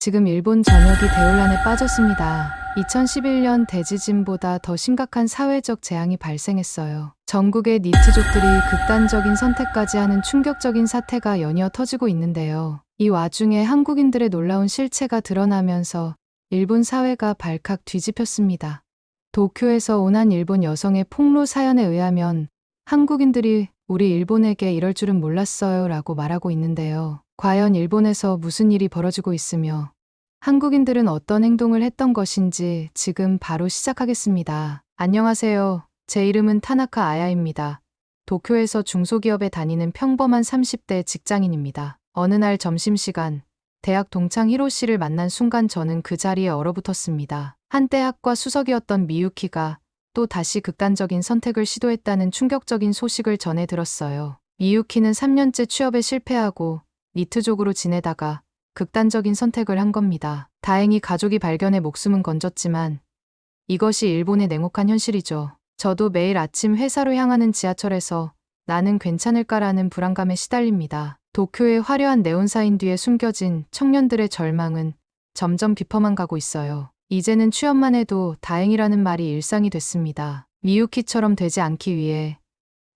지금 일본 전역이 대혼란에 빠졌습니다. 2011년 대지진보다 더 심각한 사회적 재앙이 발생했어요. 전국의 니트족들이 극단적인 선택까지 하는 충격적인 사태가 연이어 터지고 있는데요. 이 와중에 한국인들의 놀라운 실체가 드러나면서 일본 사회가 발칵 뒤집혔습니다. 도쿄에서 온 한 일본 여성의 폭로 사연에 의하면 한국인들이 우리 일본에게 이럴 줄은 몰랐어요 라고 말하고 있는데요. 과연 일본에서 무슨 일이 벌어지고 있으며 한국인들은 어떤 행동을 했던 것인지 지금 바로 시작하겠습니다. 안녕하세요. 제 이름은 타나카 아야입니다. 도쿄에서 중소기업에 다니는 평범한 30대 직장인입니다. 어느 날 점심시간, 대학 동창 히로시를 만난 순간 저는 그 자리에 얼어붙었습니다. 한때 학과 수석이었던 미유키가 또 다시 극단적인 선택을 시도했다는 충격적인 소식을 전해 들었어요. 미유키는 3년째 취업에 실패하고 니트족으로 지내다가 극단적인 선택을 한 겁니다. 다행히 가족이 발견해 목숨은 건졌지만 이것이 일본의 냉혹한 현실이죠. 저도 매일 아침 회사로 향하는 지하철에서 나는 괜찮을까라는 불안감에 시달립니다. 도쿄의 화려한 네온사인 뒤에 숨겨진 청년들의 절망은 점점 깊어만 가고 있어요. 이제는 취업만 해도 다행이라는 말이 일상이 됐습니다. 미유키처럼 되지 않기 위해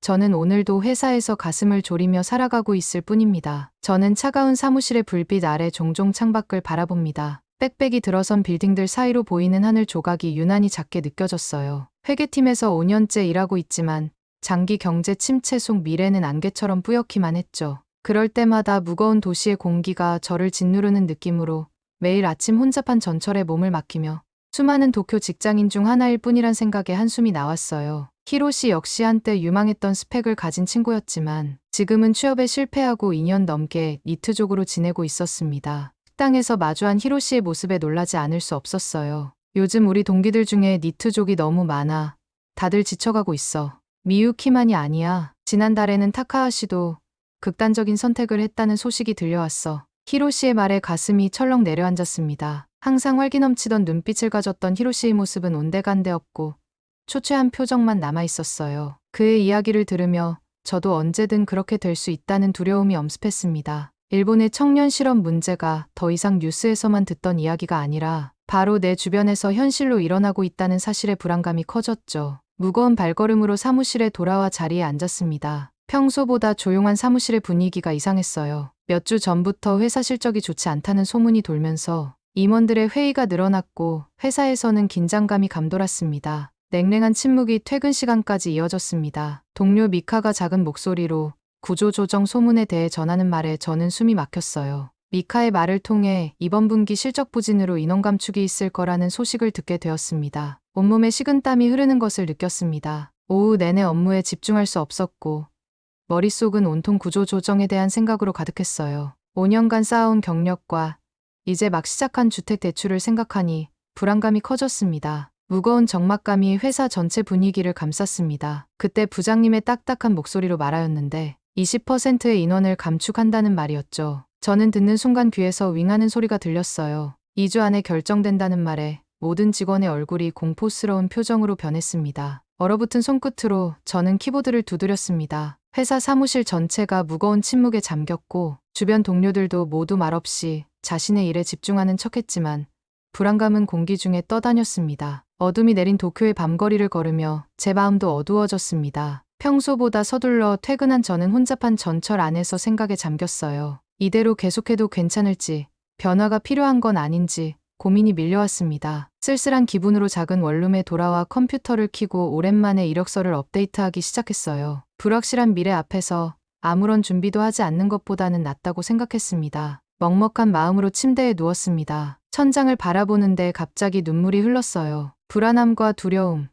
저는 오늘도 회사에서 가슴을 졸이며 살아가고 있을 뿐입니다. 저는 차가운 사무실의 불빛 아래 종종 창밖을 바라봅니다. 빽빽이 들어선 빌딩들 사이로 보이는 하늘 조각이 유난히 작게 느껴졌어요. 회계팀에서 5년째 일하고 있지만 장기 경제 침체 속 미래는 안개처럼 뿌옇기만 했죠. 그럴 때마다 무거운 도시의 공기가 저를 짓누르는 느낌으로 매일 아침 혼잡한 전철에 몸을 맡기며 수많은 도쿄 직장인 중 하나일 뿐이란 생각에 한숨이 나왔어요. 히로시 역시 한때 유망했던 스펙을 가진 친구였지만 지금은 취업에 실패하고 2년 넘게 니트족으로 지내고 있었습니다. 식당에서 마주한 히로시의 모습에 놀라지 않을 수 없었어요. 요즘 우리 동기들 중에 니트족이 너무 많아. 다들 지쳐가고 있어. 미유키만이 아니야. 지난달에는 타카하시도 극단적인 선택을 했다는 소식이 들려왔어. 히로시의 말에 가슴이 철렁 내려앉았습니다. 항상 활기 넘치던 눈빛을 가졌던 히로시의 모습은 온데간데 없고 초췌한 표정만 남아있었어요. 그의 이야기를 들으며 저도 언제든 그렇게 될 수 있다는 두려움이 엄습했습니다. 일본의 청년 실업 문제가 더 이상 뉴스에서만 듣던 이야기가 아니라 바로 내 주변에서 현실로 일어나고 있다는 사실에 불안감이 커졌죠. 무거운 발걸음으로 사무실에 돌아와 자리에 앉았습니다. 평소보다 조용한 사무실의 분위기가 이상했어요. 몇 주 전부터 회사 실적이 좋지 않다는 소문이 돌면서 임원들의 회의가 늘어났고 회사에서는 긴장감이 감돌았습니다. 냉랭한 침묵이 퇴근 시간까지 이어졌습니다. 동료 미카가 작은 목소리로 구조조정 소문에 대해 전하는 말에 저는 숨이 막혔어요. 미카의 말을 통해 이번 분기 실적 부진으로 인원 감축이 있을 거라는 소식을 듣게 되었습니다. 온몸에 식은땀이 흐르는 것을 느꼈습니다. 오후 내내 업무에 집중할 수 없었고 머릿속은 온통 구조조정에 대한 생각으로 가득했어요. 5년간 쌓아온 경력과 이제 막 시작한 주택 대출을 생각하니 불안감이 커졌습니다. 무거운 적막감이 회사 전체 분위기를 감쌌습니다. 그때 부장님의 딱딱한 목소리로 말하였는데 20%의 인원을 감축한다는 말이었죠. 저는 듣는 순간 귀에서 윙하는 소리가 들렸어요. 2주 안에 결정된다는 말에 모든 직원의 얼굴이 공포스러운 표정으로 변했습니다. 얼어붙은 손끝으로 저는 키보드를 두드렸습니다. 회사 사무실 전체가 무거운 침묵에 잠겼고 주변 동료들도 모두 말없이 자신의 일에 집중하는 척했지만 불안감은 공기 중에 떠다녔습니다. 어둠이 내린 도쿄의 밤거리를 걸으며 제 마음도 어두워졌습니다. 평소보다 서둘러 퇴근한 저는 혼잡한 전철 안에서 생각에 잠겼어요. 이대로 계속해도 괜찮을지, 변화가 필요한 건 아닌지 고민이 밀려왔습니다. 쓸쓸한 기분으로 작은 원룸에 돌아와 컴퓨터를 켜고 오랜만에 이력서를 업데이트하기 시작했어요. 불확실한 미래 앞에서 아무런 준비도 하지 않는 것보다는 낫다고 생각했습니다. 먹먹한 마음으로 침대에 누웠습니다. 천장을 바라보는데 갑자기 눈물이 흘렀어요. 불안함과 두려움,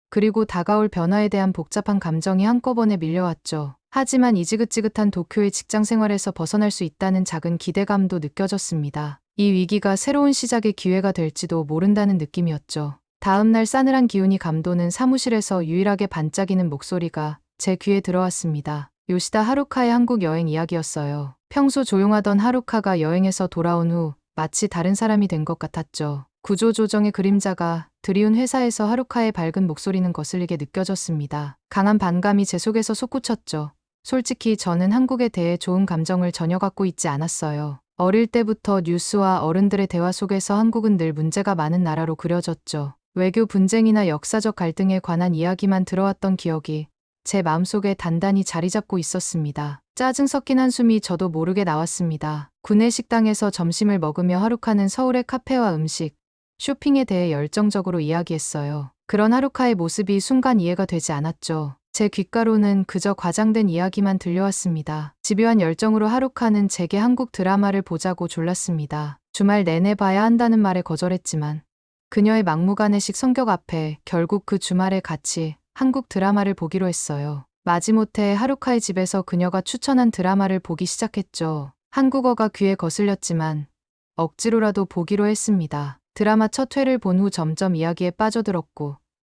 그리고 다가올 변화에 대한 복잡한 감정이 한꺼번에 밀려왔죠. 하지만 이 지긋지긋한 도쿄의 직장 생활에서 벗어날 수 있다는 작은 기대감도 느껴졌습니다. 이 위기가 새로운 시작의 기회가 될지도 모른다는 느낌이었죠. 다음 날 싸늘한 기운이 감도는 사무실에서 유일하게 반짝이는 목소리가 제 귀에 들어왔습니다. 요시다 하루카의 한국 여행 이야기였어요. 평소 조용하던 하루카가 여행에서 돌아온 후 마치 다른 사람이 된 것 같았죠. 구조조정의 그림자가 드리운 회사에서 하루카의 밝은 목소리는 거슬리게 느껴졌습니다. 강한 반감이 제 속에서 솟구쳤죠. 솔직히 저는 한국에 대해 좋은 감정을 전혀 갖고 있지 않았어요. 어릴 때부터 뉴스와 어른들의 대화 속에서 한국은 늘 문제가 많은 나라로 그려졌죠. 외교 분쟁이나 역사적 갈등에 관한 이야기만 들어왔던 기억이 제 마음속에 단단히 자리 잡고 있었습니다. 짜증 섞인 한숨이 저도 모르게 나왔습니다. 구내 식당에서 점심을 먹으며 하루카는 서울의 카페와 음식, 쇼핑에 대해 열정적으로 이야기했어요. 그런 하루카의 모습이 순간 이해가 되지 않았죠. 제 귓가로는 그저 과장된 이야기만 들려왔습니다. 집요한 열정으로 하루카는 제게 한국 드라마를 보자고 졸랐습니다. 주말 내내 봐야 한다는 말에 거절했지만 그녀의 막무가내식 성격 앞에 결국 그 주말에 같이 한국 드라마를 보기로 했어요. 마지못해 하루카의 집에서 그녀가 추천한 드라마를 보기 시작했죠. 한국어가 귀에 거슬렸지만 억지로라도 보기로 했습니다. 드라마 첫 회를 본 후 점점 이야기에 빠져들었고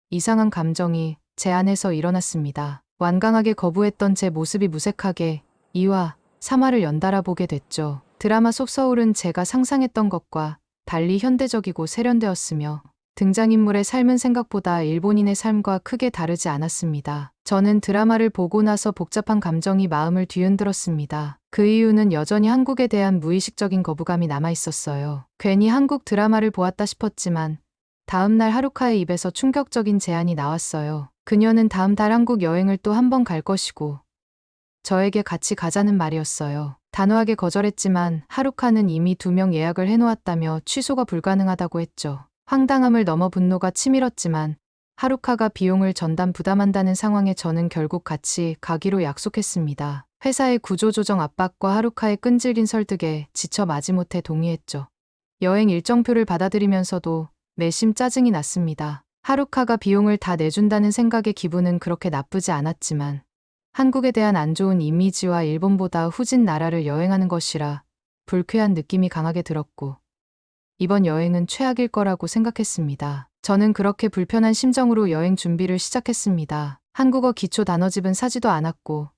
이상한 감정이 제 안에서 일어났습니다. 완강하게 거부했던 제 모습이 무색하게 2화, 3화를 연달아 보게 됐죠. 드라마 속 서울은 제가 상상했던 것과 달리 현대적이고 세련되었으며 등장인물의 삶은 생각보다 일본인의 삶과 크게 다르지 않았습니다. 저는 드라마를 보고 나서 복잡한 감정이 마음을 뒤흔들었습니다. 그 이유는 여전히 한국에 대한 무의식적인 거부감이 남아 있었어요. 괜히 한국 드라마를 보았다 싶었지만 다음날 하루카의 입에서 충격적인 제안이 나왔어요. 그녀는 다음 달 한국 여행을 또 한 번 갈 것이고 저에게 같이 가자는 말이었어요. 단호하게 거절했지만 하루카는 이미 2명 예약을 해놓았다며 취소가 불가능하다고 했죠. 황당함을 넘어 분노가 치밀었지만 하루카가 비용을 전담 부담한다는 상황에 저는 결국 같이 가기로 약속했습니다. 회사의 구조조정 압박과 하루카의 끈질긴 설득에 지쳐 마지못해 동의했죠. 여행 일정표를 받아들이면서도 내심 짜증이 났습니다. 하루카가 비용을 다 내준다는 생각에 기분은 그렇게 나쁘지 않았지만 한국에 대한 안 좋은 이미지와 일본보다 후진 나라를 여행하는 것이라 불쾌한 느낌이 강하게 들었고 이번 여행은 최악일 거라고 생각했습니다. 저는 그렇게 불편한 심정으로 여행 준비를 시작했습니다. 한국어 기초 단어집은 사지도 않았고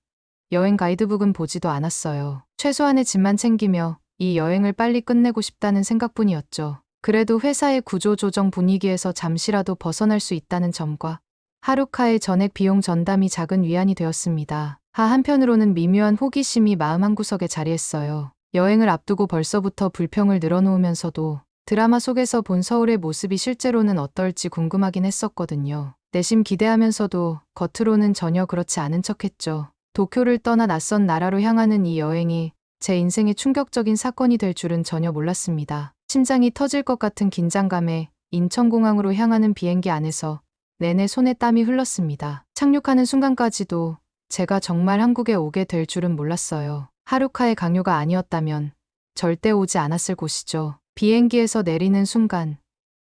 여행 가이드북은 보지도 않았어요. 최소한의 짐만 챙기며 이 여행을 빨리 끝내고 싶다는 생각뿐이었죠. 그래도 회사의 구조조정 분위기에서 잠시라도 벗어날 수 있다는 점과 하루카의 전액 비용 전담이 작은 위안이 되었습니다. 한편으로는 미묘한 호기심이 마음 한구석에 자리했어요. 여행을 앞두고 벌써부터 불평을 늘어놓으면서도 드라마 속에서 본 서울의 모습이 실제로는 어떨지 궁금하긴 했었거든요. 내심 기대하면서도 겉으로는 전혀 그렇지 않은 척했죠. 도쿄를 떠나 낯선 나라로 향하는 이 여행이 제 인생의 충격적인 사건이 될 줄은 전혀 몰랐습니다. 심장이 터질 것 같은 긴장감에 인천공항으로 향하는 비행기 안에서 내내 손에 땀이 흘렀습니다. 착륙하는 순간까지도 제가 정말 한국에 오게 될 줄은 몰랐어요. 하루카의 강요가 아니었다면 절대 오지 않았을 곳이죠. 비행기에서 내리는 순간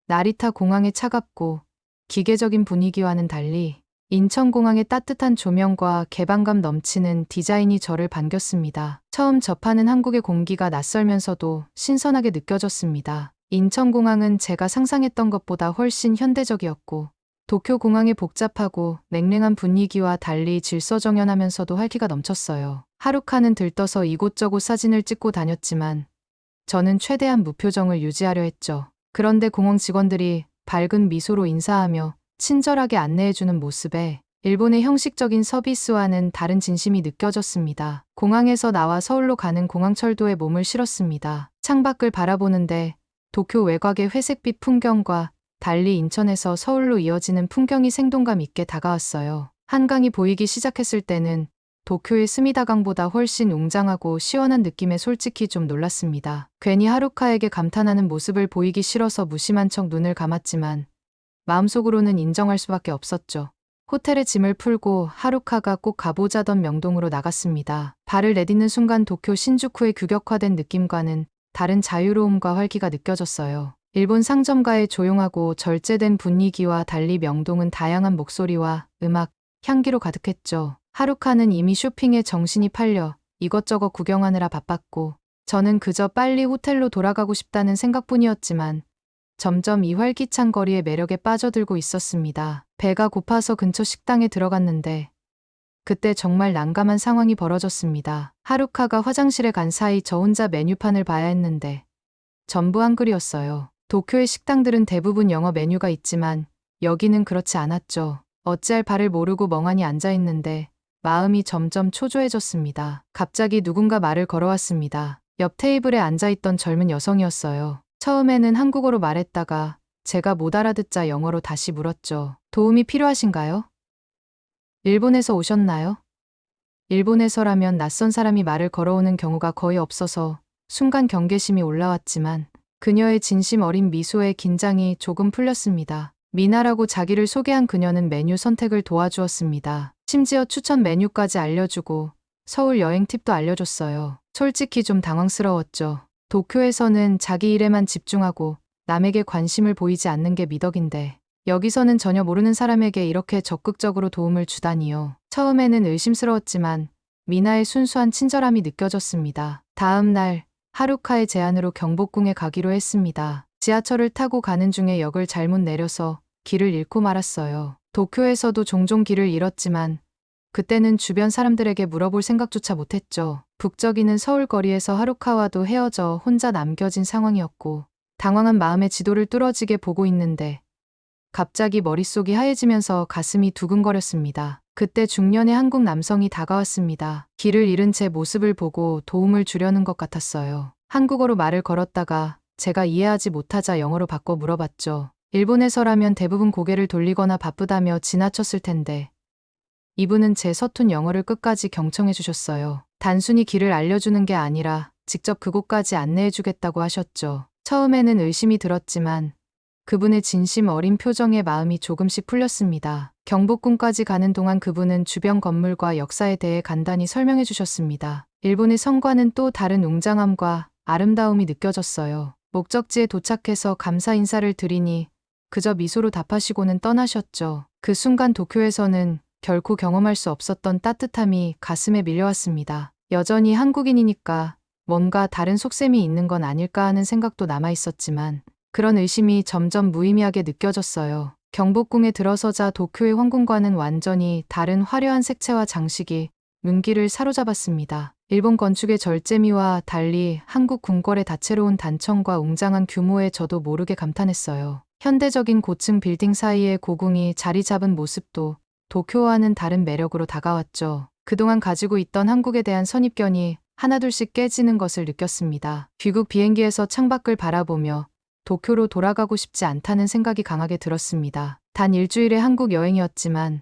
나리타 공항의 차갑고 기계적인 분위기와는 달리 인천공항의 따뜻한 조명과 개방감 넘치는 디자인이 저를 반겼습니다. 처음 접하는 한국의 공기가 낯설면서도 신선하게 느껴졌습니다. 인천공항은 제가 상상했던 것보다 훨씬 현대적이었고 도쿄공항의 복잡하고 냉랭한 분위기와 달리 질서정연하면서도 활기가 넘쳤어요. 하루카는 들떠서 이곳저곳 사진을 찍고 다녔지만 저는 최대한 무표정을 유지하려 했죠. 그런데 공항 직원들이 밝은 미소로 인사하며 친절하게 안내해주는 모습에 일본의 형식적인 서비스와는 다른 진심이 느껴졌습니다. 공항에서 나와 서울로 가는 공항철도에 몸을 실었습니다. 창밖을 바라보는데 도쿄 외곽의 회색빛 풍경과 달리 인천에서 서울로 이어지는 풍경이 생동감 있게 다가왔어요. 한강이 보이기 시작했을 때는 도쿄의 스미다강보다 훨씬 웅장하고 시원한 느낌에 솔직히 좀 놀랐습니다. 괜히 하루카에게 감탄하는 모습을 보이기 싫어서 무심한 척 눈을 감았지만 마음속으로는 인정할 수밖에 없었죠. 호텔에 짐을 풀고 하루카가 꼭 가보자던 명동으로 나갔습니다. 발을 내딛는 순간 도쿄 신주쿠의 규격화된 느낌과는 다른 자유로움과 활기가 느껴졌어요. 일본 상점가의 조용하고 절제된 분위기와 달리 명동은 다양한 목소리와 음악, 향기로 가득했죠. 하루카는 이미 쇼핑에 정신이 팔려 이것저것 구경하느라 바빴고 저는 그저 빨리 호텔로 돌아가고 싶다는 생각뿐이었지만 점점 이 활기찬 거리의 매력에 빠져들고 있었습니다. 배가 고파서 근처 식당에 들어갔는데 그때 정말 난감한 상황이 벌어졌습니다. 하루카가 화장실에 간 사이 저 혼자 메뉴판을 봐야 했는데 전부 한글이었어요. 도쿄의 식당들은 대부분 영어 메뉴가 있지만 여기는 그렇지 않았죠. 어찌할 바를 모르고 멍하니 앉아있는데 마음이 점점 초조해졌습니다. 갑자기 누군가 말을 걸어왔습니다. 옆 테이블에 앉아있던 젊은 여성이었어요. 처음에는 한국어로 말했다가 제가 못 알아듣자 영어로 다시 물었죠. 도움이 필요하신가요? 일본에서 오셨나요? 일본에서라면 낯선 사람이 말을 걸어오는 경우가 거의 없어서 순간 경계심이 올라왔지만 그녀의 진심 어린 미소에 긴장이 조금 풀렸습니다. 미나라고 자기를 소개한 그녀는 메뉴 선택을 도와주었습니다. 심지어 추천 메뉴까지 알려주고 서울 여행 팁도 알려줬어요. 솔직히 좀 당황스러웠죠. 도쿄에서는 자기 일에만 집중하고 남에게 관심을 보이지 않는 게 미덕인데 여기서는 전혀 모르는 사람에게 이렇게 적극적으로 도움을 주다니요. 처음에는 의심스러웠지만 미나의 순수한 친절함이 느껴졌습니다. 다음 날 하루카의 제안으로 경복궁에 가기로 했습니다. 지하철을 타고 가는 중에 역을 잘못 내려서 길을 잃고 말았어요. 도쿄에서도 종종 길을 잃었지만 그때는 주변 사람들에게 물어볼 생각조차 못했죠. 북적이는 서울 거리에서 하루카와도 헤어져 혼자 남겨진 상황이었고 당황한 마음에 지도를 뚫어지게 보고 있는데 갑자기 머릿속이 하얘지면서 가슴이 두근거렸습니다. 그때 중년의 한국 남성이 다가왔습니다. 길을 잃은 제 모습을 보고 도움을 주려는 것 같았어요. 한국어로 말을 걸었다가 제가 이해하지 못하자 영어로 바꿔 물어봤죠. 일본에서라면 대부분 고개를 돌리거나 바쁘다며 지나쳤을 텐데 이분은 제 서툰 영어를 끝까지 경청해 주셨어요. 단순히 길을 알려주는 게 아니라 직접 그곳까지 안내해 주겠다고 하셨죠. 처음에는 의심이 들었지만 그분의 진심 어린 표정에 마음이 조금씩 풀렸습니다. 경복궁까지 가는 동안 그분은 주변 건물과 역사에 대해 간단히 설명해 주셨습니다. 일본의 성과는 또 다른 웅장함과 아름다움이 느껴졌어요. 목적지에 도착해서 감사 인사를 드리니 그저 미소로 답하시고는 떠나셨죠. 그 순간 도쿄에서는 결코 경험할 수 없었던 따뜻함이 가슴에 밀려왔습니다. 여전히 한국인이니까 뭔가 다른 속셈이 있는 건 아닐까 하는 생각도 남아 있었지만 그런 의심이 점점 무의미하게 느껴졌어요. 경복궁에 들어서자 도쿄의 황궁과는 완전히 다른 화려한 색채와 장식이 눈길을 사로잡았습니다. 일본 건축의 절제미와 달리 한국 궁궐의 다채로운 단청과 웅장한 규모에 저도 모르게 감탄했어요. 현대적인 고층 빌딩 사이에 고궁이 자리 잡은 모습도 도쿄와는 다른 매력으로 다가왔죠. 그동안 가지고 있던 한국에 대한 선입견이 하나둘씩 깨지는 것을 느꼈습니다. 귀국 비행기에서 창밖을 바라보며 도쿄로 돌아가고 싶지 않다는 생각이 강하게 들었습니다. 단 일주일의 한국 여행이었지만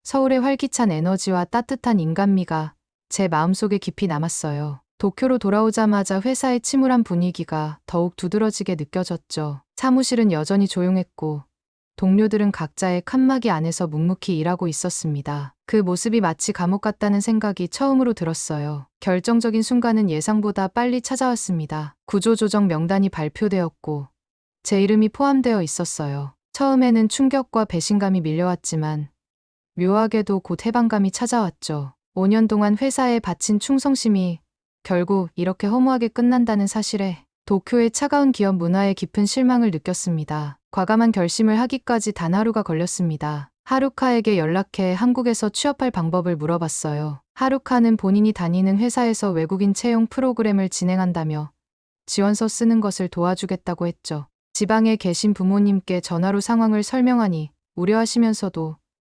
서울의 활기찬 에너지와 따뜻한 인간미가 제 마음속에 깊이 남았어요. 도쿄로 돌아오자마자 회사의 침울한 분위기가 더욱 두드러지게 느껴졌죠. 사무실은 여전히 조용했고 동료들은 각자의 칸막이 안에서 묵묵히 일하고 있었습니다. 그 모습이 마치 감옥 같다는 생각이 처음으로 들었어요. 결정적인 순간은 예상보다 빨리 찾아왔습니다. 구조조정 명단이 발표되었고 제 이름이 포함되어 있었어요. 처음에는 충격과 배신감이 밀려왔지만 묘하게도 곧 해방감이 찾아왔죠. 5년 동안 회사에 바친 충성심이 결국 이렇게 허무하게 끝난다는 사실에 도쿄의 차가운 기업 문화에 깊은 실망을 느꼈습니다. 과감한 결심을 하기까지 단 하루가 걸렸습니다. 하루카에게 연락해 한국에서 취업할 방법을 물어봤어요. 하루카는 본인이 다니는 회사에서 외국인 채용 프로그램을 진행한다며 지원서 쓰는 것을 도와주겠다고 했죠. 지방에 계신 부모님께 전화로 상황을 설명하니 우려하시면서도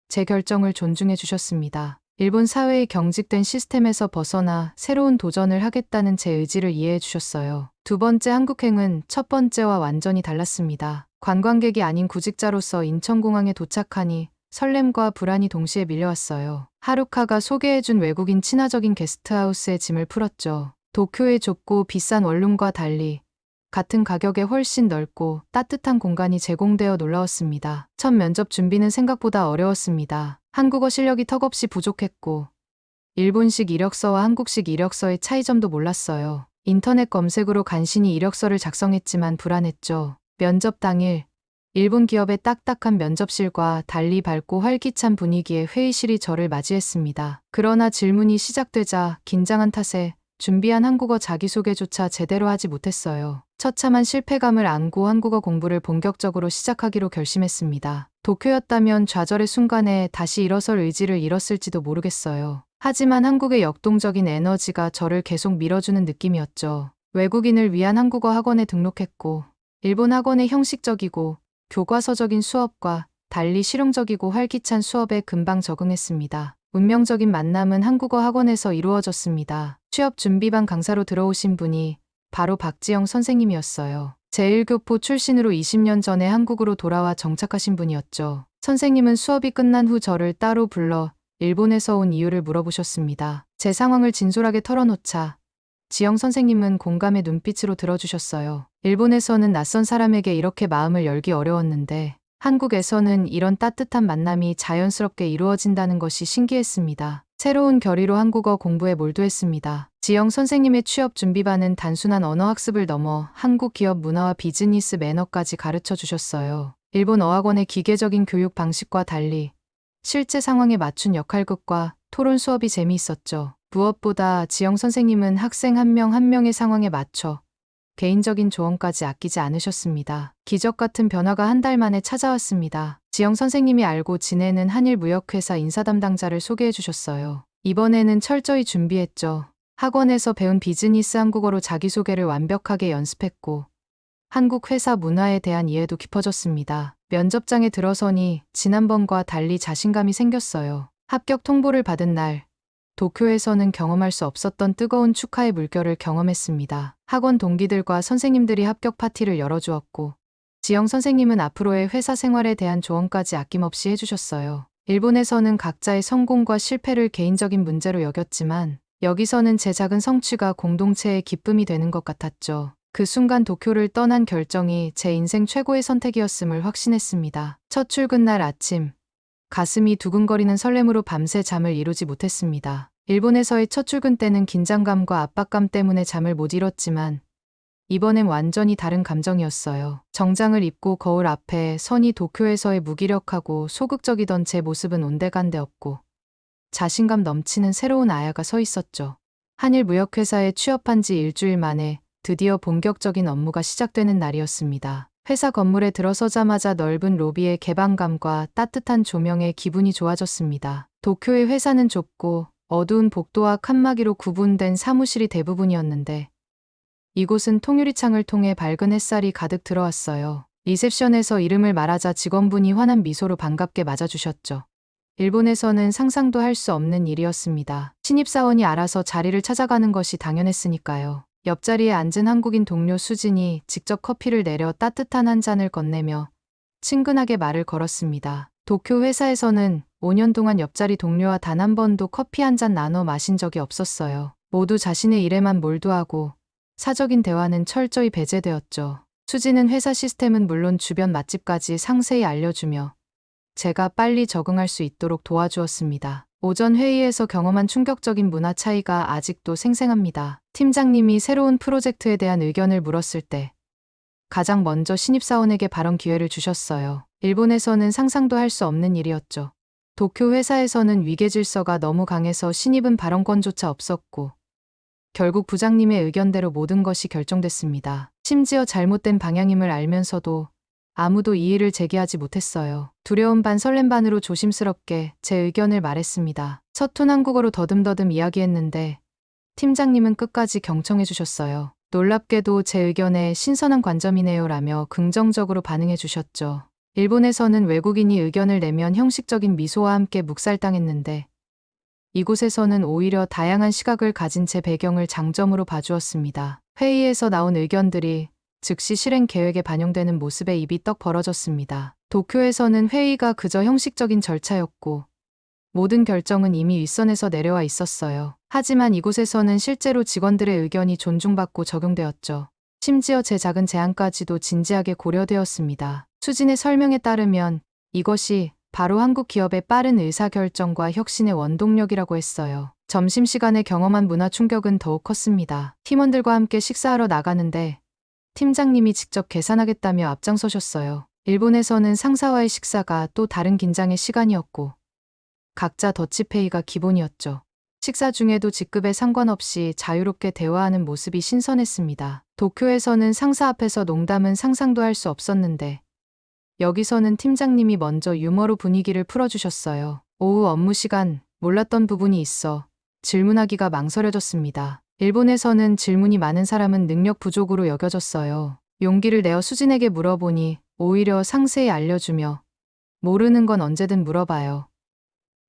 제 결정을 존중해 주셨습니다. 일본 사회의 경직된 시스템에서 벗어나 새로운 도전을 하겠다는 제 의지를 이해해 주셨어요. 두 번째 한국행은 첫 번째와 완전히 달랐습니다. 관광객이 아닌 구직자로서 인천공항에 도착하니 설렘과 불안이 동시에 밀려왔어요. 하루카가 소개해준 외국인 친화적인 게스트하우스에 짐을 풀었죠. 도쿄의 좁고 비싼 원룸과 달리 같은 가격에 훨씬 넓고 따뜻한 공간이 제공되어 놀라웠습니다. 첫 면접 준비는 생각보다 어려웠습니다. 한국어 실력이 턱없이 부족했고 일본식 이력서와 한국식 이력서의 차이점도 몰랐어요. 인터넷 검색으로 간신히 이력서를 작성했지만 불안했죠. 면접 당일 일본 기업의 딱딱한 면접실과 달리 밝고 활기찬 분위기의 회의실이 저를 맞이했습니다. 그러나 질문이 시작되자 긴장한 탓에 준비한 한국어 자기소개조차 제대로 하지 못했어요. 처참한 실패감을 안고 한국어 공부를 본격적으로 시작하기로 결심했습니다. 도쿄였다면 좌절의 순간에 다시 일어설 의지를 잃었을지도 모르겠어요. 하지만 한국의 역동적인 에너지가 저를 계속 밀어주는 느낌이었죠. 외국인을 위한 한국어 학원에 등록했고 일본 학원의 형식적이고 교과서적인 수업과 달리 실용적이고 활기찬 수업에 금방 적응했습니다. 운명적인 만남은 한국어 학원에서 이루어졌습니다. 취업 준비반 강사로 들어오신 분이 바로 박지영 선생님이었어요. 제1교포 출신으로 20년 전에 한국으로 돌아와 정착하신 분이었죠. 선생님은 수업이 끝난 후 저를 따로 불러 일본에서 온 이유를 물어보셨습니다. 제 상황을 진솔하게 털어놓자 지영 선생님은 공감의 눈빛으로 들어주셨어요. 일본에서는 낯선 사람에게 이렇게 마음을 열기 어려웠는데 한국에서는 이런 따뜻한 만남이 자연스럽게 이루어진다는 것이 신기했습니다. 새로운 결의로 한국어 공부에 몰두했습니다. 지영 선생님의 취업 준비반은 단순한 언어학습을 넘어 한국 기업 문화와 비즈니스 매너까지 가르쳐 주셨어요. 일본 어학원의 기계적인 교육 방식과 달리 실제 상황에 맞춘 역할극과 토론 수업이 재미있었죠. 무엇보다 지영 선생님은 학생 한 명 한 명의 상황에 맞춰 개인적인 조언까지 아끼지 않으셨습니다. 기적 같은 변화가 한 달 만에 찾아왔습니다. 지영 선생님이 알고 지내는 한일무역회사 인사 담당자를 소개해 주셨어요. 이번에는 철저히 준비했죠. 학원에서 배운 비즈니스 한국어로 자기소개를 완벽하게 연습했고 한국 회사 문화에 대한 이해도 깊어졌습니다. 면접장에 들어서니 지난번과 달리 자신감이 생겼어요. 합격 통보를 받은 날 도쿄에서는 경험할 수 없었던 뜨거운 축하의 물결을 경험했습니다. 학원 동기들과 선생님들이 합격 파티를 열어주었고 지영 선생님은 앞으로의 회사 생활에 대한 조언까지 아낌없이 해주셨어요. 일본에서는 각자의 성공과 실패를 개인적인 문제로 여겼지만 여기서는 제 작은 성취가 공동체의 기쁨이 되는 것 같았죠. 그 순간 도쿄를 떠난 결정이 제 인생 최고의 선택이었음을 확신했습니다. 첫 출근 날 아침 가슴이 두근거리는 설렘으로 밤새 잠을 이루지 못했습니다. 일본에서의 첫 출근 때는 긴장감과 압박감 때문에 잠을 못 이뤘지만 이번엔 완전히 다른 감정이었어요. 정장을 입고 거울 앞에 서니 도쿄에서의 무기력하고 소극적이던 제 모습은 온데간데 없고 자신감 넘치는 새로운 아야가 서 있었죠. 한일무역회사에 취업한 지 일주일 만에 드디어 본격적인 업무가 시작되는 날이었습니다. 회사 건물에 들어서자마자 넓은 로비의 개방감과 따뜻한 조명에 기분이 좋아졌습니다. 도쿄의 회사는 좁고 어두운 복도와 칸막이로 구분된 사무실이 대부분이었는데 이곳은 통유리창을 통해 밝은 햇살이 가득 들어왔어요. 리셉션에서 이름을 말하자 직원분이 환한 미소로 반갑게 맞아주셨죠. 일본에서는 상상도 할 수 없는 일이었습니다. 신입사원이 알아서 자리를 찾아가는 것이 당연했으니까요. 옆자리에 앉은 한국인 동료 수진이 직접 커피를 내려 따뜻한 한 잔을 건네며 친근하게 말을 걸었습니다. 도쿄 회사에서는 5년 동안 옆자리 동료와 단 한 번도 커피 한 잔 나눠 마신 적이 없었어요. 모두 자신의 일에만 몰두하고 사적인 대화는 철저히 배제되었죠. 수진은 회사 시스템은 물론 주변 맛집까지 상세히 알려주며 제가 빨리 적응할 수 있도록 도와주었습니다. 오전 회의에서 경험한 충격적인 문화 차이가 아직도 생생합니다. 팀장님이 새로운 프로젝트에 대한 의견을 물었을 때 가장 먼저 신입사원에게 발언 기회를 주셨어요. 일본에서는 상상도 할 수 없는 일이었죠. 도쿄 회사에서는 위계 질서가 너무 강해서 신입은 발언권조차 없었고 결국 부장님의 의견대로 모든 것이 결정됐습니다. 심지어 잘못된 방향임을 알면서도 아무도 이의를 제기하지 못했어요. 두려움 반 설렘 반으로 조심스럽게 제 의견을 말했습니다. 서툰 한국어로 더듬더듬 이야기했는데 팀장님은 끝까지 경청해 주셨어요. 놀랍게도 제 의견에 신선한 관점이네요 라며 긍정적으로 반응해 주셨죠. 일본에서는 외국인이 의견을 내면 형식적인 미소와 함께 묵살당했는데 이곳에서는 오히려 다양한 시각을 가진 제 배경을 장점으로 봐주었습니다. 회의에서 나온 의견들이 즉시 실행 계획에 반영되는 모습에 입이 떡 벌어졌습니다. 도쿄에서는 회의가 그저 형식적인 절차였고 모든 결정은 이미 윗선에서 내려와 있었어요. 하지만 이곳에서는 실제로 직원들의 의견이 존중받고 적용되었죠. 심지어 제 작은 제안까지도 진지하게 고려되었습니다. 수진의 설명에 따르면 이것이 바로 한국 기업의 빠른 의사결정과 혁신의 원동력이라고 했어요. 점심시간에 경험한 문화 충격은 더욱 컸습니다. 팀원들과 함께 식사하러 나가는데 팀장님이 직접 계산하겠다며 앞장서셨어요. 일본에서는 상사와의 식사가 또 다른 긴장의 시간이었고 각자 더치페이가 기본이었죠. 식사 중에도 직급에 상관없이 자유롭게 대화하는 모습이 신선했습니다. 도쿄에서는 상사 앞에서 농담은 상상도 할 수 없었는데 여기서는 팀장님이 먼저 유머로 분위기를 풀어주셨어요. 오후 업무 시간 몰랐던 부분이 있어 질문하기가 망설여졌습니다. 일본에서는 질문이 많은 사람은 능력 부족으로 여겨졌어요. 용기를 내어 수진에게 물어보니 오히려 상세히 알려주며 모르는 건 언제든 물어봐요.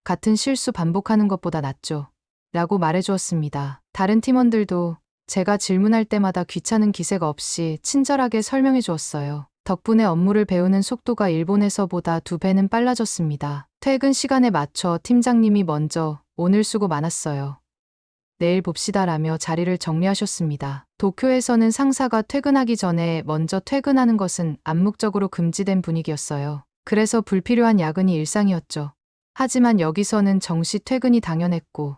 같은 실수 반복하는 것보다 낫죠. 라고 말해주었습니다. 다른 팀원들도 제가 질문할 때마다 귀찮은 기색 없이 친절하게 설명해 주었어요. 덕분에 업무를 배우는 속도가 일본에서보다 2배는 빨라졌습니다. 퇴근 시간에 맞춰 팀장님이 먼저 오늘 수고 많았어요. 내일 봅시다라며 자리를 정리하셨습니다. 도쿄에서는 상사가 퇴근하기 전에 먼저 퇴근하는 것은 암묵적으로 금지된 분위기였어요. 그래서 불필요한 야근이 일상이었죠. 하지만 여기서는 정시 퇴근이 당연했고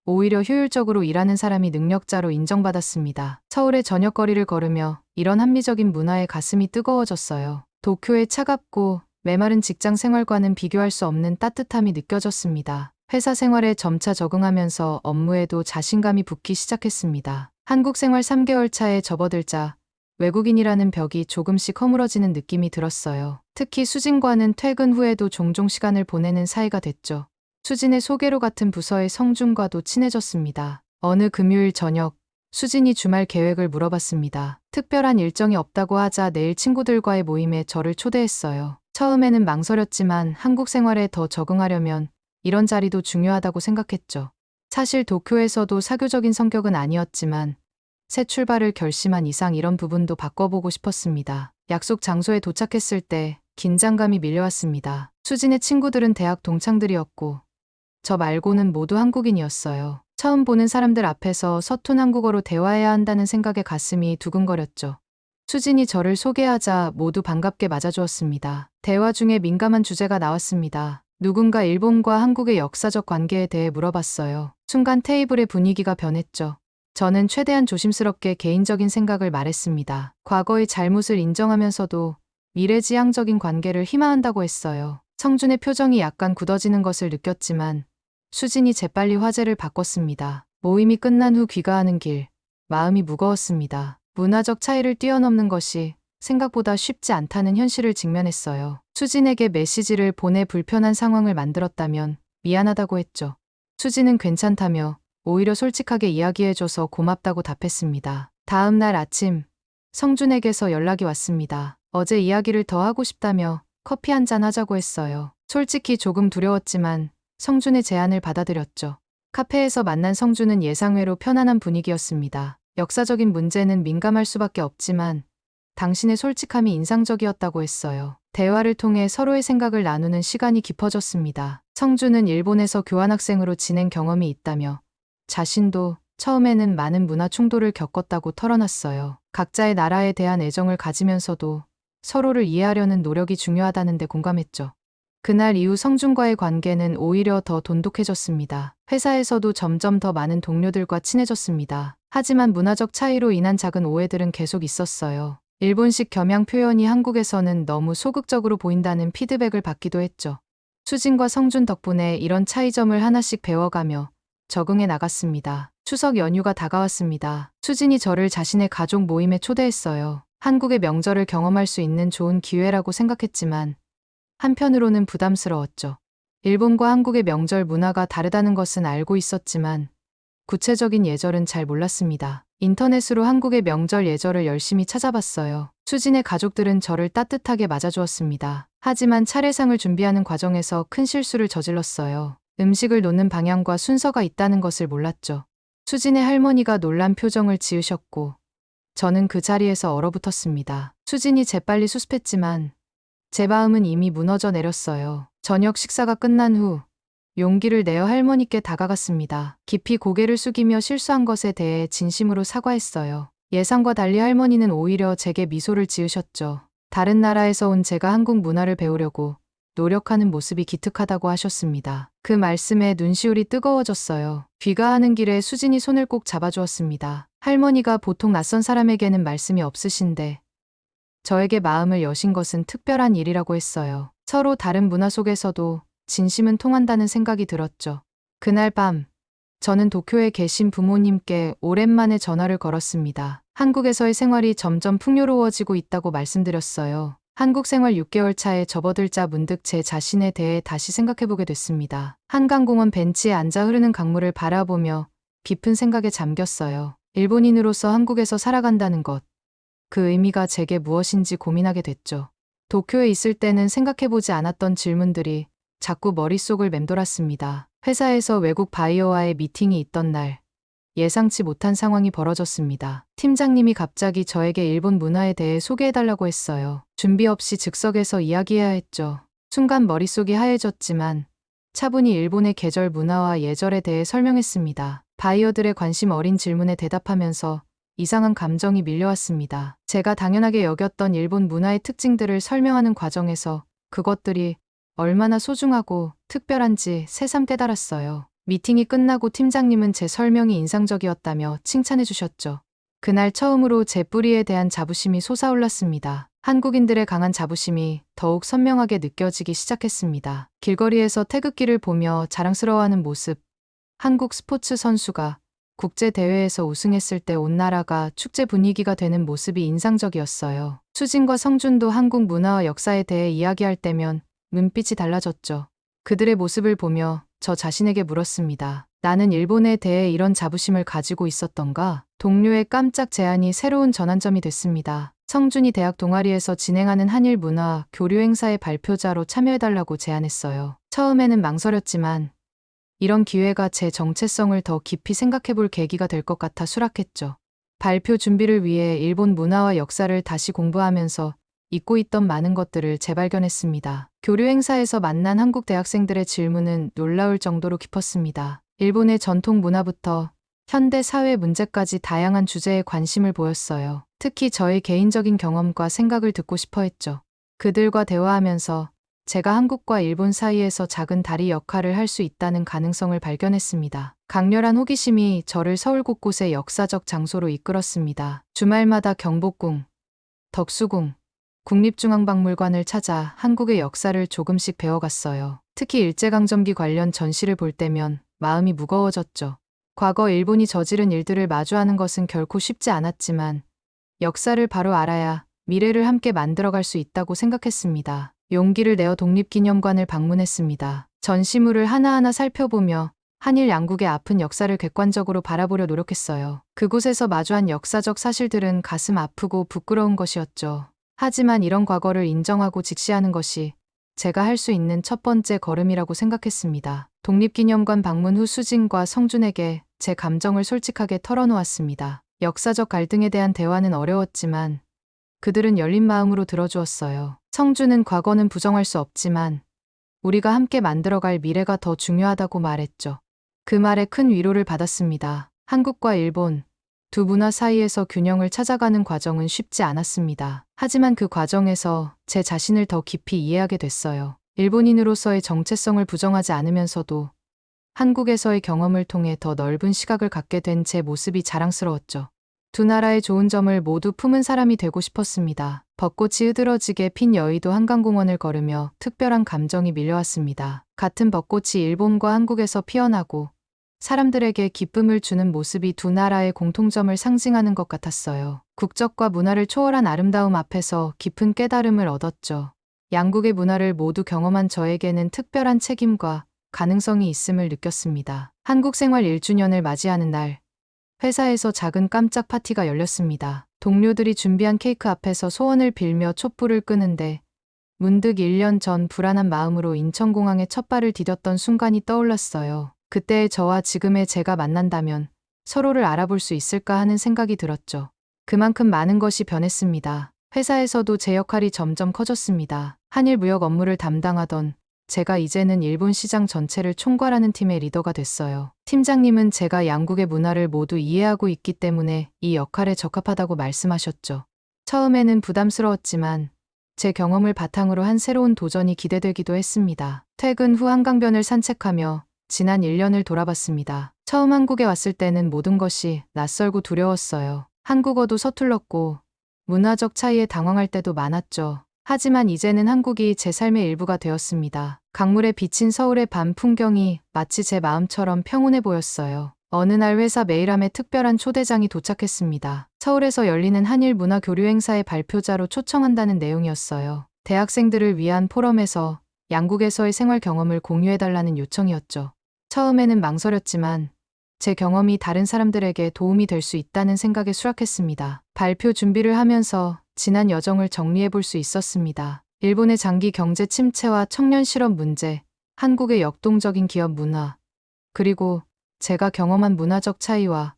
오히려 효율적으로 일하는 사람이 능력자로 인정받았습니다. 서울의 저녁거리를 걸으며 이런 합리적인 문화에 가슴이 뜨거워졌어요. 도쿄의 차갑고 메마른 직장 생활과는 비교할 수 없는 따뜻함이 느껴졌습니다. 회사 생활에 점차 적응하면서 업무에도 자신감이 붙기 시작했습니다. 한국 생활 3개월 차에 접어들자 외국인이라는 벽이 조금씩 허물어지는 느낌이 들었어요. 특히 수진과는 퇴근 후에도 종종 시간을 보내는 사이가 됐죠. 수진의 소개로 같은 부서의 성준과도 친해졌습니다. 어느 금요일 저녁, 수진이 주말 계획을 물어봤습니다. 특별한 일정이 없다고 하자 내일 친구들과의 모임에 저를 초대했어요. 처음에는 망설였지만 한국 생활에 더 적응하려면 이런 자리도 중요하다고 생각했죠. 사실 도쿄에서도 사교적인 성격은 아니었지만 새 출발을 결심한 이상 이런 부분도 바꿔보고 싶었습니다. 약속 장소에 도착했을 때 긴장감이 밀려왔습니다. 수진의 친구들은 대학 동창들이었고 저 말고는 모두 한국인이었어요. 처음 보는 사람들 앞에서 서툰 한국어로 대화해야 한다는 생각에 가슴이 두근거렸죠. 수진이 저를 소개하자 모두 반갑게 맞아주었습니다. 대화 중에 민감한 주제가 나왔습니다. 누군가 일본과 한국의 역사적 관계에 대해 물어봤어요. 순간 테이블의 분위기가 변했죠. 저는 최대한 조심스럽게 개인적인 생각을 말했습니다. 과거의 잘못을 인정하면서도 미래지향적인 관계를 희망한다고 했어요. 성준의 표정이 약간 굳어지는 것을 느꼈지만 수진이 재빨리 화제를 바꿨습니다. 모임이 끝난 후 귀가하는 길, 마음이 무거웠습니다. 문화적 차이를 뛰어넘는 것이 생각보다 쉽지 않다는 현실을 직면했어요. 수진에게 메시지를 보내 불편한 상황을 만들었다면 미안하다고 했죠. 수진은 괜찮다며 오히려 솔직하게 이야기해줘서 고맙다고 답했습니다. 다음 날 아침, 성준에게서 연락이 왔습니다. 어제 이야기를 더 하고 싶다며 커피 한잔 하자고 했어요. 솔직히 조금 두려웠지만 성준의 제안을 받아들였죠. 카페에서 만난 성준은 예상외로 편안한 분위기였습니다. 역사적인 문제는 민감할 수밖에 없지만 당신의 솔직함이 인상적이었다고 했어요. 대화를 통해 서로의 생각을 나누는 시간이 깊어졌습니다. 성준은 일본에서 교환학생으로 지낸 경험이 있다며 자신도 처음에는 많은 문화 충돌을 겪었다고 털어놨어요. 각자의 나라에 대한 애정을 가지면서도 서로를 이해하려는 노력이 중요하다는 데 공감했죠. 그날 이후 성준과의 관계는 오히려 더 돈독해졌습니다. 회사에서도 점점 더 많은 동료들과 친해졌습니다. 하지만 문화적 차이로 인한 작은 오해들은 계속 있었어요. 일본식 겸양 표현이 한국에서는 너무 소극적으로 보인다는 피드백을 받기도 했죠. 수진과 성준 덕분에 이런 차이점을 하나씩 배워가며 적응해 나갔습니다. 추석 연휴가 다가왔습니다. 수진이 저를 자신의 가족 모임에 초대했어요. 한국의 명절을 경험할 수 있는 좋은 기회라고 생각했지만 한편으로는 부담스러웠죠. 일본과 한국의 명절 문화가 다르다는 것은 알고 있었지만 구체적인 예절은 잘 몰랐습니다. 인터넷으로 한국의 명절 예절을 열심히 찾아봤어요. 수진의 가족들은 저를 따뜻하게 맞아주었습니다. 하지만 차례상을 준비하는 과정에서 큰 실수를 저질렀어요. 음식을 놓는 방향과 순서가 있다는 것을 몰랐죠. 수진의 할머니가 놀란 표정을 지으셨고 저는 그 자리에서 얼어붙었습니다. 수진이 재빨리 수습했지만 제 마음은 이미 무너져 내렸어요. 저녁 식사가 끝난 후 용기를 내어 할머니께 다가갔습니다. 깊이 고개를 숙이며 실수한 것에 대해 진심으로 사과했어요. 예상과 달리 할머니는 오히려 제게 미소를 지으셨죠. 다른 나라에서 온 제가 한국 문화를 배우려고 노력하는 모습이 기특하다고 하셨습니다. 그 말씀에 눈시울이 뜨거워졌어요. 귀가하는 길에 수진이 손을 꼭 잡아주었습니다. 할머니가 보통 낯선 사람에게는 말씀이 없으신데 저에게 마음을 여신 것은 특별한 일이라고 했어요. 서로 다른 문화 속에서도 진심은 통한다는 생각이 들었죠. 그날 밤, 저는 도쿄에 계신 부모님께 오랜만에 전화를 걸었습니다. 한국에서의 생활이 점점 풍요로워지고 있다고 말씀드렸어요. 한국 생활 6개월 차에 접어들자 문득 제 자신에 대해 다시 생각해보게 됐습니다. 한강공원 벤치에 앉아 흐르는 강물을 바라보며 깊은 생각에 잠겼어요. 일본인으로서 한국에서 살아간다는 것. 그 의미가 제게 무엇인지 고민하게 됐죠. 도쿄에 있을 때는 생각해보지 않았던 질문들이 자꾸 머릿속을 맴돌았습니다. 회사에서 외국 바이어와의 미팅이 있던 날, 예상치 못한 상황이 벌어졌습니다. 팀장님이 갑자기 저에게 일본 문화에 대해 소개해달라고 했어요. 준비 없이 즉석에서 이야기해야 했죠. 순간 머릿속이 하얘졌지만 차분히 일본의 계절 문화와 예절에 대해 설명했습니다. 바이어들의 관심 어린 질문에 대답하면서 이상한 감정이 밀려왔습니다. 제가 당연하게 여겼던 일본 문화의 특징들을 설명하는 과정에서 그것들이 얼마나 소중하고 특별한지 새삼 깨달았어요. 미팅이 끝나고 팀장님은 제 설명이 인상적이었다며 칭찬해 주셨죠. 그날 처음으로 제 뿌리에 대한 자부심이 솟아올랐습니다. 한국인들의 강한 자부심이 더욱 선명하게 느껴지기 시작했습니다. 길거리에서 태극기를 보며 자랑스러워하는 모습, 한국 스포츠 선수가 국제대회에서 우승했을 때 온 나라가 축제 분위기가 되는 모습이 인상적이었어요. 수진과 성준도 한국 문화와 역사에 대해 이야기할 때면 눈빛이 달라졌죠. 그들의 모습을 보며 저 자신에게 물었습니다. 나는 일본에 대해 이런 자부심을 가지고 있었던가? 동료의 깜짝 제안이 새로운 전환점이 됐습니다. 성준이 대학 동아리에서 진행하는 한일 문화 교류 행사의 발표자로 참여해달라고 제안했어요. 처음에는 망설였지만 이런 기회가 제 정체성을 더 깊이 생각해볼 계기가 될 것 같아 수락했죠. 발표 준비를 위해 일본 문화와 역사를 다시 공부하면서 잊고 있던 많은 것들을 재발견했습니다. 교류 행사에서 만난 한국 대학생들의 질문은 놀라울 정도로 깊었습니다. 일본의 전통 문화부터 현대 사회 문제까지 다양한 주제에 관심을 보였어요. 특히 저의 개인적인 경험과 생각을 듣고 싶어 했죠. 그들과 대화하면서 제가 한국과 일본 사이에서 작은 다리 역할을 할 수 있다는 가능성을 발견했습니다. 강렬한 호기심이 저를 서울 곳곳의 역사적 장소로 이끌었습니다. 주말마다 경복궁, 덕수궁, 국립중앙박물관을 찾아 한국의 역사를 조금씩 배워갔어요. 특히 일제강점기 관련 전시를 볼 때면 마음이 무거워졌죠. 과거 일본이 저지른 일들을 마주하는 것은 결코 쉽지 않았지만 역사를 바로 알아야 미래를 함께 만들어갈 수 있다고 생각했습니다. 용기를 내어 독립기념관을 방문했습니다. 전시물을 하나하나 살펴보며 한일 양국의 아픈 역사를 객관적으로 바라보려 노력했어요. 그곳에서 마주한 역사적 사실들은 가슴 아프고 부끄러운 것이었죠. 하지만 이런 과거를 인정하고 직시하는 것이 제가 할 수 있는 첫 번째 걸음이라고 생각했습니다. 독립기념관 방문 후 수진과 성준에게 제 감정을 솔직하게 털어놓았습니다. 역사적 갈등에 대한 대화는 어려웠지만 그들은 열린 마음으로 들어주었어요. 성준은 과거는 부정할 수 없지만 우리가 함께 만들어갈 미래가 더 중요하다고 말했죠. 그 말에 큰 위로를 받았습니다. 한국과 일본, 두 문화 사이에서 균형을 찾아가는 과정은 쉽지 않았습니다. 하지만 그 과정에서 제 자신을 더 깊이 이해하게 됐어요. 일본인으로서의 정체성을 부정하지 않으면서도 한국에서의 경험을 통해 더 넓은 시각을 갖게 된 제 모습이 자랑스러웠죠. 두 나라의 좋은 점을 모두 품은 사람이 되고 싶었습니다. 벚꽃이 흐드러지게 핀 여의도 한강공원을 걸으며 특별한 감정이 밀려왔습니다. 같은 벚꽃이 일본과 한국에서 피어나고 사람들에게 기쁨을 주는 모습이 두 나라의 공통점을 상징하는 것 같았어요. 국적과 문화를 초월한 아름다움 앞에서 깊은 깨달음을 얻었죠. 양국의 문화를 모두 경험한 저에게는 특별한 책임과 가능성이 있음을 느꼈습니다. 한국 생활 1주년을 맞이하는 날, 회사에서 작은 깜짝 파티가 열렸습니다. 동료들이 준비한 케이크 앞에서 소원을 빌며 촛불을 끄는데 문득 1년 전 불안한 마음으로 인천공항에 첫 발을 디뎠던 순간이 떠올랐어요. 그때의 저와 지금의 제가 만난다면 서로를 알아볼 수 있을까 하는 생각이 들었죠. 그만큼 많은 것이 변했습니다. 회사에서도 제 역할이 점점 커졌습니다. 한일 무역 업무를 담당하던 제가 이제는 일본 시장 전체를 총괄하는 팀의 리더가 됐어요. 팀장님은 제가 양국의 문화를 모두 이해하고 있기 때문에 이 역할에 적합하다고 말씀하셨죠. 처음에는 부담스러웠지만 제 경험을 바탕으로 한 새로운 도전이 기대되기도 했습니다. 퇴근 후 한강변을 산책하며 지난 1년을 돌아봤습니다. 처음 한국에 왔을 때는 모든 것이 낯설고 두려웠어요. 한국어도 서툴렀고 문화적 차이에 당황할 때도 많았죠. 하지만 이제는 한국이 제 삶의 일부가 되었습니다. 강물에 비친 서울의 밤 풍경이 마치 제 마음처럼 평온해 보였어요. 어느 날 회사 메일함에 특별한 초대장이 도착했습니다. 서울에서 열리는 한일 문화 교류 행사의 발표자로 초청한다는 내용이었어요. 대학생들을 위한 포럼에서 양국에서의 생활 경험을 공유해달라는 요청이었죠. 처음에는 망설였지만 제 경험이 다른 사람들에게 도움이 될 수 있다는 생각에 수락했습니다. 발표 준비를 하면서 지난 여정을 정리해 볼 수 있었습니다. 일본의 장기 경제 침체와 청년 실업 문제, 한국의 역동적인 기업 문화, 그리고 제가 경험한 문화적 차이와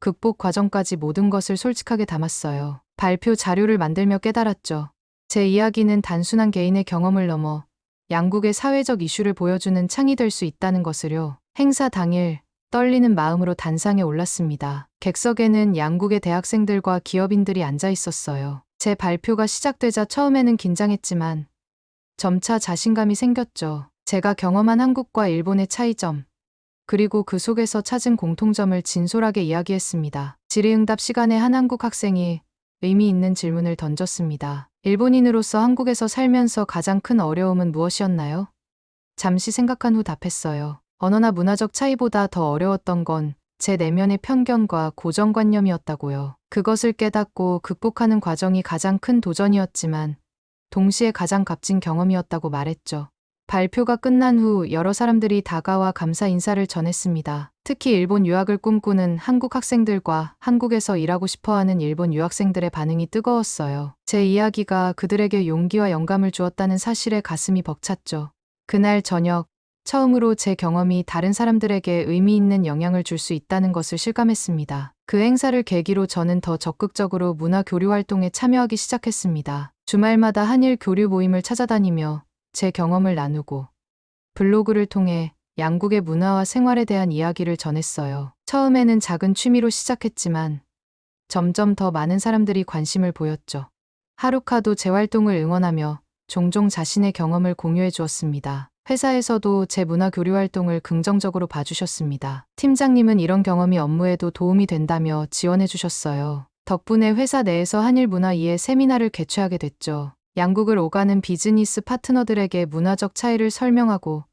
극복 과정까지 모든 것을 솔직하게 담았어요. 발표 자료를 만들며 깨달았죠. 제 이야기는 단순한 개인의 경험을 넘어 양국의 사회적 이슈를 보여주는 창이 될 수 있다는 것을요. 행사 당일 떨리는 마음으로 단상에 올랐습니다. 객석에는 양국의 대학생들과 기업인들이 앉아 있었어요. 제 발표가 시작되자 처음에는 긴장했지만 점차 자신감이 생겼죠. 제가 경험한 한국과 일본의 차이점, 그리고 그 속에서 찾은 공통점을 진솔하게 이야기했습니다. 질의응답 시간에 한 한국 학생이 의미 있는 질문을 던졌습니다. 일본인으로서 한국에서 살면서 가장 큰 어려움은 무엇이었나요? 잠시 생각한 후 답했어요. 언어나 문화적 차이보다 더 어려웠던 건 제 내면의 편견과 고정관념이었다고요. 그것을 깨닫고 극복하는 과정이 가장 큰 도전이었지만 동시에 가장 값진 경험이었다고 말했죠. 발표가 끝난 후 여러 사람들이 다가와 감사 인사를 전했습니다. 특히 일본 유학을 꿈꾸는 한국 학생들과 한국에서 일하고 싶어하는 일본 유학생들의 반응이 뜨거웠어요. 제 이야기가 그들에게 용기와 영감을 주었다는 사실에 가슴이 벅찼죠. 그날 저녁, 처음으로 제 경험이 다른 사람들에게 의미 있는 영향을 줄 수 있다는 것을 실감했습니다. 그 행사를 계기로 저는 더 적극적으로 문화 교류 활동에 참여하기 시작했습니다. 주말마다 한일 교류 모임을 찾아다니며 제 경험을 나누고 블로그를 통해 양국의 문화와 생활에 대한 이야기를 전했어요. 처음에는 작은 취미로 시작했지만 점점 더 많은 사람들이 관심을 보였죠. 하루카도 제 활동을 응원하며 종종 자신의 경험을 공유해 주었습니다. 회사에서도 제 문화 교류 활동을 긍정적으로 봐주셨습니다. 팀장님은 이런 경험이 업무에도 도움이 된다며 지원해 주셨어요. 덕분에 회사 내에서 한일 문화 이해 세미나를 개최하게 됐죠. 양국을 오가는 비즈니스 파트너들에게 문화적 차이를 설명하고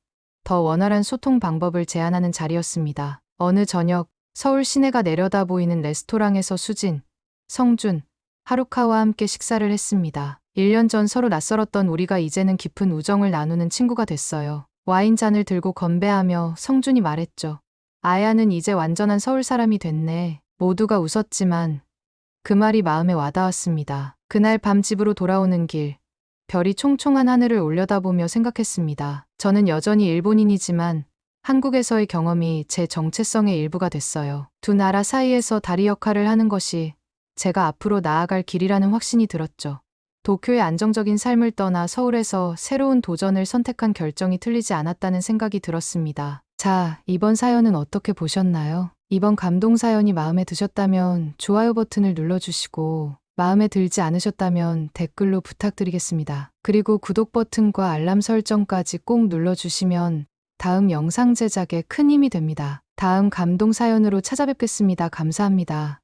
더 원활한 소통 방법을 제안하는 자리였습니다. 어느 저녁 서울 시내가 내려다 보이는 레스토랑에서 수진, 성준, 하루카와 함께 식사를 했습니다. 1년 전 서로 낯설었던 우리가 이제는 깊은 우정을 나누는 친구가 됐어요. 와인잔을 들고 건배하며 성준이 말했죠. 아야는 이제 완전한 서울 사람이 됐네. 모두가 웃었지만 그 말이 마음에 와닿았습니다. 그날 밤 집으로 돌아오는 길, 별이 총총한 하늘을 올려다보며 생각했습니다. 저는 여전히 일본인이지만 한국에서의 경험이 제 정체성의 일부가 됐어요. 두 나라 사이에서 다리 역할을 하는 것이 제가 앞으로 나아갈 길이라는 확신이 들었죠. 도쿄의 안정적인 삶을 떠나 서울에서 새로운 도전을 선택한 결정이 틀리지 않았다는 생각이 들었습니다. 자, 이번 사연은 어떻게 보셨나요? 이번 감동 사연이 마음에 드셨다면 좋아요 버튼을 눌러주시고 마음에 들지 않으셨다면 댓글로 부탁드리겠습니다. 그리고 구독 버튼과 알람 설정까지 꼭 눌러주시면 다음 영상 제작에 큰 힘이 됩니다. 다음 감동 사연으로 찾아뵙겠습니다. 감사합니다.